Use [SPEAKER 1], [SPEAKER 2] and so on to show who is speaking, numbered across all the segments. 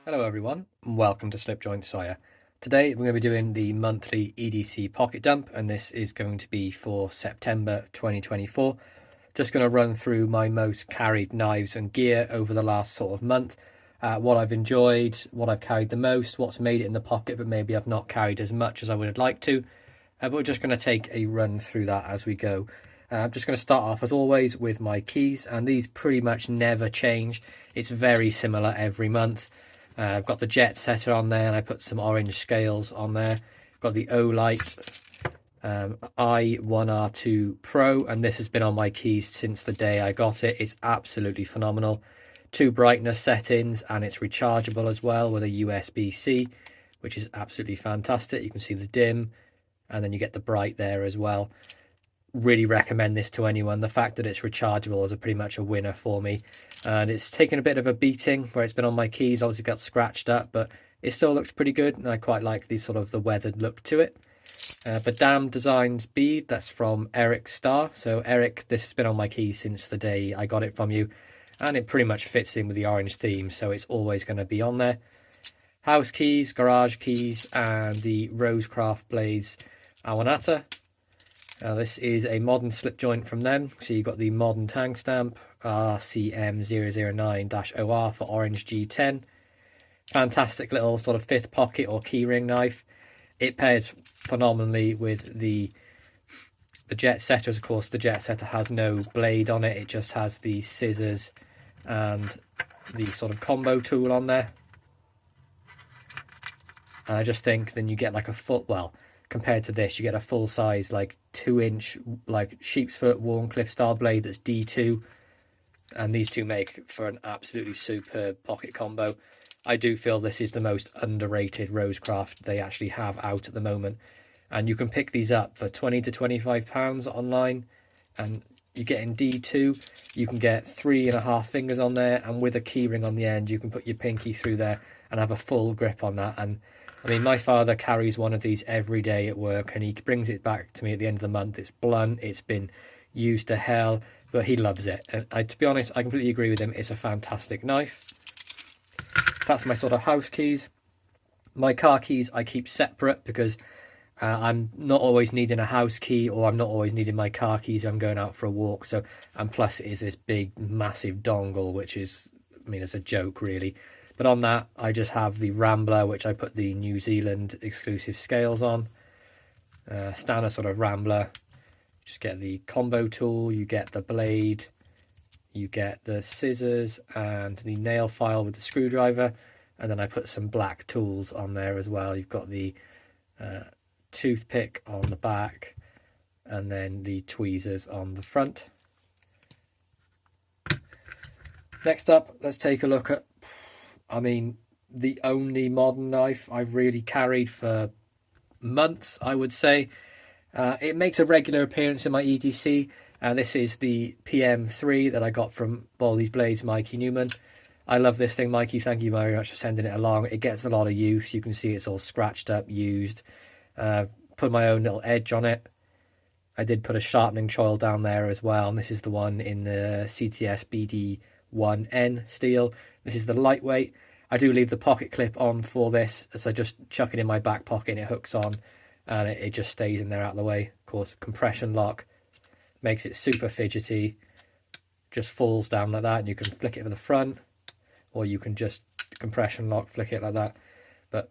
[SPEAKER 1] Hello everyone, and welcome to Slipjoint Sawyer. Today we're going to be doing the monthly EDC pocket dump, and this is going to be for September 2024. Just going to run through my most carried knives and gear over the last sort of month, what I've enjoyed, what I've carried the most, what's made it in the pocket but maybe I've not carried as much as I would have liked to. But we're just going to take a run through that as we go. I'm just going to start off as always with my keys, and these pretty much never change. It's very similar every month. I've got the jet setter on there, and I put some orange scales on there. Got the Olight I1R2 Pro, and this has been on my keys since the day I got it. It's absolutely phenomenal. 2 brightness settings, and it's rechargeable as well with a USB-C, which is absolutely fantastic. You can see the dim, and then you get the bright there as well. Really recommend this to anyone. The fact that it's rechargeable is pretty much a winner for me, and it's taken a bit of a beating where it's been on my keys. Obviously got scratched up, but it still looks pretty good, and I quite like the sort of the weathered look to it. Badam Designs bead, that's from Eric Starr. So Eric, this has been on my keys since the day I got it from you, and it pretty much fits in with the orange theme, so it's always going to be on there. House keys, garage keys, and the Rosecraft Blades Awanata. Now this is a modern slip joint from them, so you've got the modern tang stamp RCM009-OR for orange G10. Fantastic little sort of 5th pocket or keyring knife. It pairs phenomenally with the jet setters. Of course, the jet setter has no blade on it, it just has the scissors and the sort of combo tool on there. And I just think then you get like a full, well, compared to this, you get a full size like 2-inch like sheep's foot Warncliffe style blade that's D2, and these two make for an absolutely superb pocket combo. I do feel this is the most underrated Rosecraft they actually have out at the moment, and you can pick these up for £20 to £25 online, and you get in D2, you can get 3.5 fingers on there, and with a keyring on the end you can put your pinky through there and have a full grip on that. And I mean, my father carries one of these every day at work, and he brings it back to me at the end of the month. It's blunt, it's been used to hell, but he loves it. And to be honest, I completely agree with him. It's a fantastic knife. That's my sort of house keys. My car keys I keep separate because I'm not always needing a house key, or I'm not always needing my car keys. I'm going out for a walk. So, and plus it is this big, massive dongle, which is, I mean, it's a joke really. But on that, I just have the Rambler, which I put the New Zealand exclusive scales on. Standard sort of Rambler. Just get the combo tool, you get the blade, you get the scissors and the nail file with the screwdriver. And then I put some black tools on there as well. You've got the toothpick on the back, and then the tweezers on the front. Next up, let's take a look at, I mean, the only modern knife I've really carried for months, I would say. It makes a regular appearance in my EDC, and this is the PM3 that I got from Baldy's Blades, Mikey Newman. I love this thing, Mikey. Thank you very much for sending it along. It gets a lot of use. You can see it's all scratched up, used. Put my own little edge on it. I did put a sharpening choil down there as well, and this is the one in the CTS BD1N steel. This is the lightweight. I do leave the pocket clip on for this, so I just chuck it in my back pocket and it hooks on, and it just stays in there out of the way. Of course, compression lock makes it super fidgety, just falls down like that, and you can flick it for the front, or you can just compression lock, flick it like that. But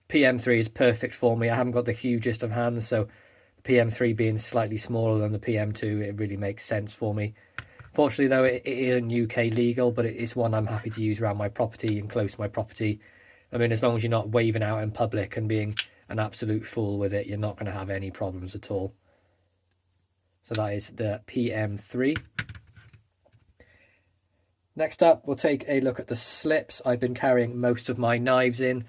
[SPEAKER 1] PM3 is perfect for me. I haven't got the hugest of hands, so PM3 being slightly smaller than the PM2, it really makes sense for me. Fortunately, though, it isn't UK legal, but it's one I'm happy to use around my property and close to my property. I mean, as long as you're not waving out in public and being an absolute fool with it, you're not going to have any problems at all. So that is the PM3. Next up, we'll take a look at the slips I've been carrying most of my knives in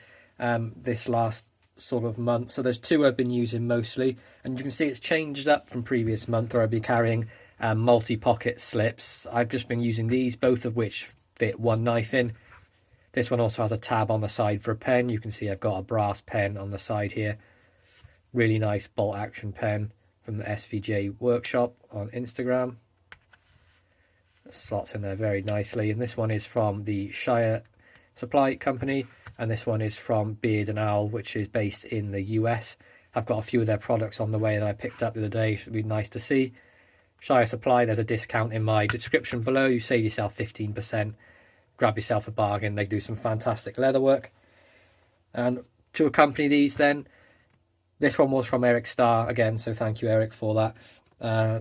[SPEAKER 1] this last sort of month. So there's 2 I've been using mostly, and you can see it's changed up from previous month where I'd be carrying multi-pocket slips. I've just been using these, both of which fit one knife in. This one also has a tab on the side for a pen. You can see I've got a brass pen on the side here. Really nice bolt action pen from the SVJ workshop on Instagram. It slots in there very nicely, and this one is from the Shire Supply Company. and this one is from Beard and Owl, which is based in the US. I've got a few of their products on the way that I picked up the other day. It'd be nice to see. Shire Supply, there's a discount in my description below. You save yourself 15%. Grab yourself a bargain. They do some fantastic leather work. And to accompany these then, this one was from Eric Starr again, so thank you, Eric, for that.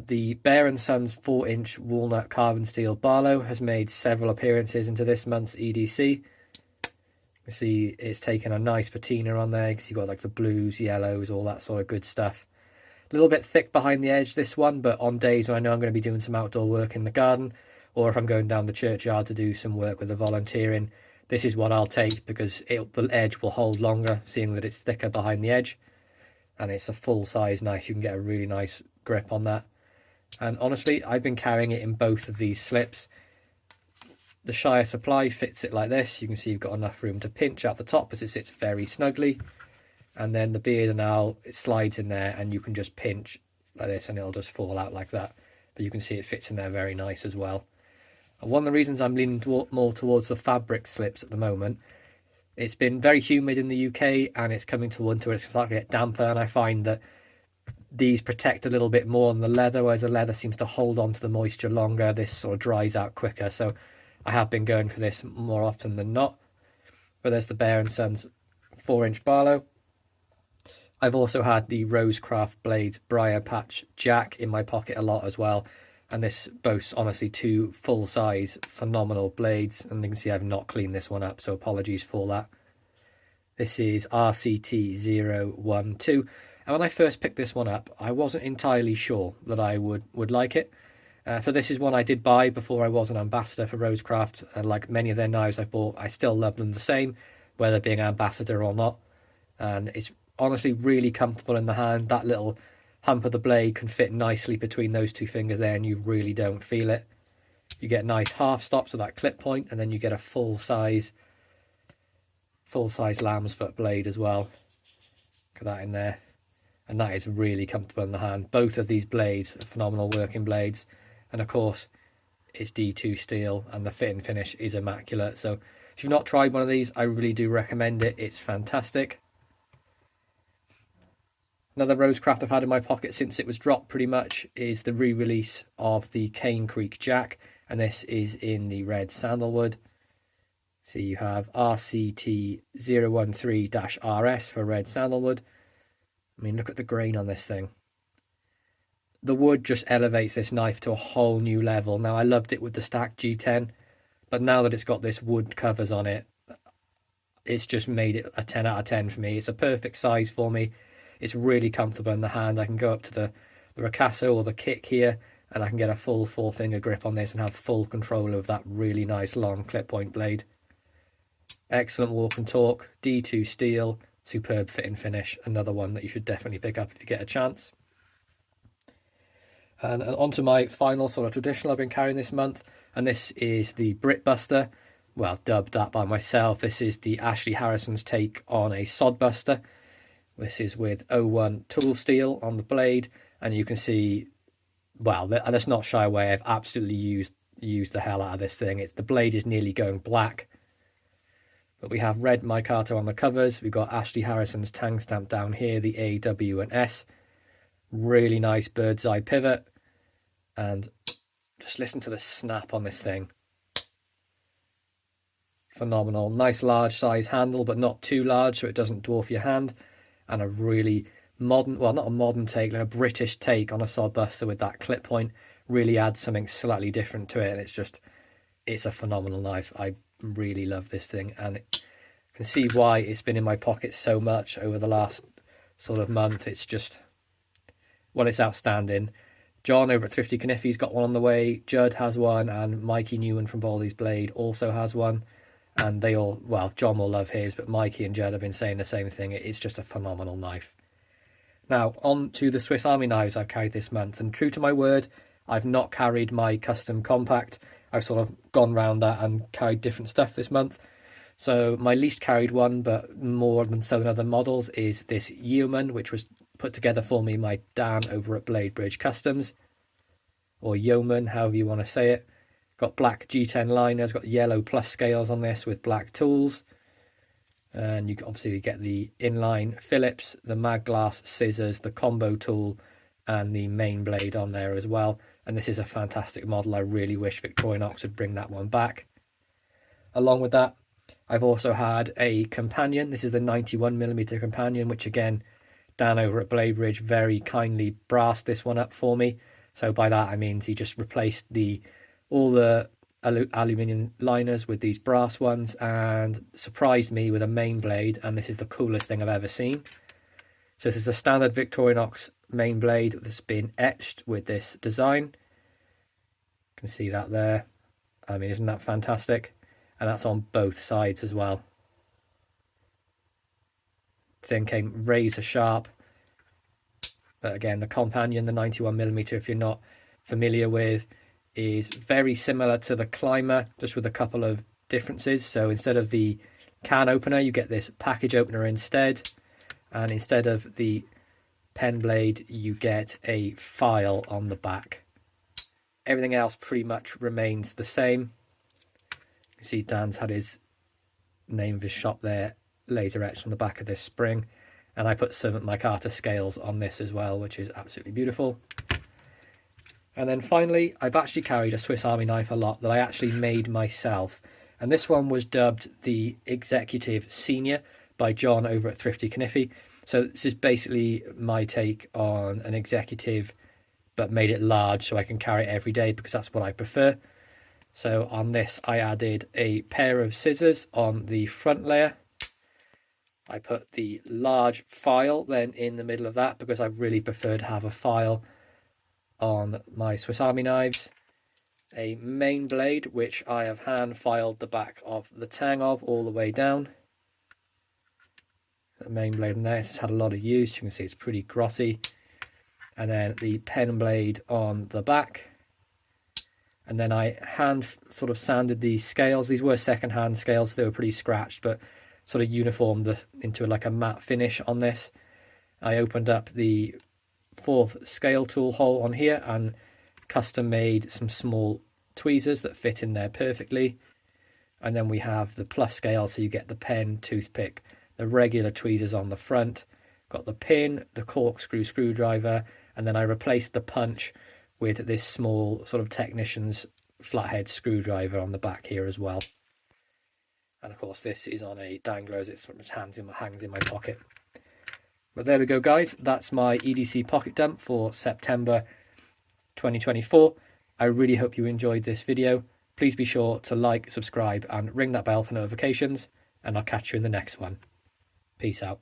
[SPEAKER 1] The Bear & Sons 4-inch walnut carbon steel Barlow has made several appearances into this month's EDC. You see it's taken a nice patina on there, because you've got like the blues, yellows, all that sort of good stuff. A little bit thick behind the edge, this one, but on days when I know I'm going to be doing some outdoor work in the garden, or if I'm going down the churchyard to do some work with the volunteering, this is what I'll take, because the edge will hold longer, seeing that it's thicker behind the edge. And it's a full-size knife. You can get a really nice grip on that. And honestly, I've been carrying it in both of these slips. The Shire Supply fits it like this. You can see you've got enough room to pinch out the top as it sits very snugly. And then the Beard and Owl, it slides in there and you can just pinch like this and it'll just fall out like that. But you can see it fits in there very nice as well. And one of the reasons I'm leaning more towards the fabric slips at the moment, it's been very humid in the UK and it's coming to winter, it's starting to get damper, and I find that these protect a little bit more than the leather, whereas the leather seems to hold on to the moisture longer. This sort of dries out quicker, so I have been going for this more often than not. But there's the Bear & Sons 4-inch Barlow. I've also had the Rosecraft Blades Briar Patch Jack in my pocket a lot as well, and this boasts honestly 2 full-size phenomenal blades, and you can see I've not cleaned this one up, so apologies for that. This is RCT012, and when I first picked this one up, I wasn't entirely sure that I would like it. For this is one I did buy before I was an ambassador for Rosecraft, and like many of their knives I bought, I still love them the same, whether being an ambassador or not. And it's honestly really comfortable in the hand. That little hump of the blade can fit nicely between those 2 fingers there, and you really don't feel it. You get nice half stops with that clip point, and then you get a full-size lamb's foot blade as well. Look at that in there. And that is really comfortable in the hand. Both of these blades are phenomenal working blades. And of course, it's D2 steel and the fit and finish is immaculate. So if you've not tried one of these, I really do recommend it. It's fantastic. Another Rosecraft I've had in my pocket since it was dropped pretty much is the re-release of the Cane Creek Jack. And this is in the red sandalwood. So you have RCT013-RS for red sandalwood. I mean, look at the grain on this thing. The wood just elevates this knife to a whole new level. Now, I loved it with the stacked G10, but now that it's got this wood covers on it, it's just made it a 10 out of 10 for me. It's a perfect size for me. It's really comfortable in the hand. I can go up to the ricasso or the kick here, and I can get a full 4-finger grip on this and have full control of that really nice long clip point blade. Excellent walk and torque, D2 steel, superb fit and finish. Another one that you should definitely pick up if you get a chance. And on to my final sort of traditional I've been carrying this month, and this is the Brit Buster. Well, dubbed that by myself. This is the Ashley Harrison's take on a Sod Buster. This is with 01 tool steel on the blade, and you can see, well, let's not shy away. I've absolutely used the hell out of this thing. The blade is nearly going black. But we have red micato on the covers. We've got Ashley Harrison's tang stamp down here, the A, W, and S. Really nice bird's eye pivot. And just listen to the snap on this thing. Phenomenal. Nice large size handle, but not too large so it doesn't dwarf your hand. And a really modern, well, not a modern take, like a British take on a Sod Buster with that clip point. Really adds something slightly different to it. And it's a phenomenal knife. I really love this thing, and I can see why it's been in my pocket so much over the last sort of month. It's just, well, it's outstanding. John over at Thrifty Kniffy's got one on the way. Judd has one, and Mikey Newman from Baldy's Blade also has one. And they all, well, John will love his, but Mikey and Judd have been saying the same thing. It's just a phenomenal knife. Now, on to the Swiss Army knives I've carried this month. And true to my word, I've not carried my custom compact. I've sort of gone round that and carried different stuff this month. So my least carried one, but more than so than other models, is this Yeoman, which was put together for me by Dan over at Blade Bridge Customs, or Yeoman, however you want to say it. Got black G10 liners, got yellow plus scales on this with black tools. And you obviously get the inline Phillips, the mag glass scissors, the combo tool, and the main blade on there as well. And this is a fantastic model. I really wish Victorinox would bring that one back. Along with that, I've also had a Companion. This is the 91mm Companion, which again, Dan over at Blade Bridge very kindly brassed this one up for me. So by that I mean he just replaced all the aluminium liners with these brass ones and surprised me with a main blade, and this is the coolest thing I've ever seen. So this is a standard Victorinox main blade that's been etched with this design. You can see that there. I mean, isn't that fantastic? And that's on both sides as well. Thing came razor sharp. But again, the Companion, the 91mm, if you're not familiar with, is very similar to the Climber, just with a couple of differences. So instead of the can opener, you get this package opener instead. And instead of the pen blade, you get a file on the back. Everything else pretty much remains the same. You see Dan's had his name of his shop there laser etched on the back of this spring, and I put some micarta scales on this as well, which is absolutely beautiful. And then finally, I've actually carried a Swiss Army knife a lot that I actually made myself, and this one was dubbed the Executive Senior by John over at Thrifty Kniffy. So this is basically my take on an executive, but made it large so I can carry it every day because that's what I prefer. So on this, I added a pair of scissors on the front layer. I put the large file then in the middle of that because I really prefer to have a file on my Swiss Army knives. A main blade, which I have hand filed the back of the tang of all the way down. The main blade in there, it's had a lot of use. You can see it's pretty grotty. And then the pen blade on the back. And then I hand sort of sanded these scales. These were second-hand scales, so they were pretty scratched, but sort of uniformed into like a matte finish on this. I opened up the fourth scale tool hole on here and custom made some small tweezers that fit in there perfectly. And then we have the plus scale, so you get the pen, toothpick, the regular tweezers on the front, got the pin, the corkscrew screwdriver, and then I replaced the punch with this small sort of technician's flathead screwdriver on the back here as well. And of course this is on a dangler as it sort of hangs in my pocket. But there we go guys, that's my EDC pocket dump for September 2024. I really hope you enjoyed this video. Please be sure to like, subscribe and ring that bell for notifications, and I'll catch you in the next one. Peace out.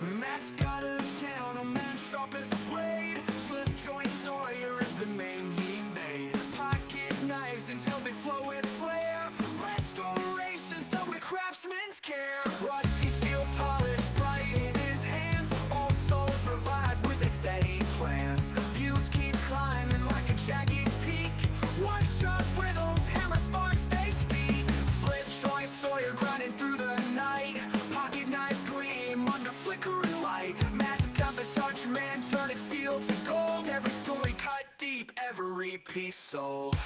[SPEAKER 2] Matt's got a channel, man sharp as a blade. Slipjoint Sawyer is the name he made. Pocket knives until they flow with flair. Restorations done with craftsman's care. Rusty steel polish bright in his hands. Old souls revived with a steady glance. Views keep climbing like a jagged peak. One shot rhythms, hammer sparks they speak. Slipjoint Sawyer grinding through the night. Pocket knives gleam under flickering light. Matt's got the touch, man, turning steel to gold. Every story cut deep, every piece sold.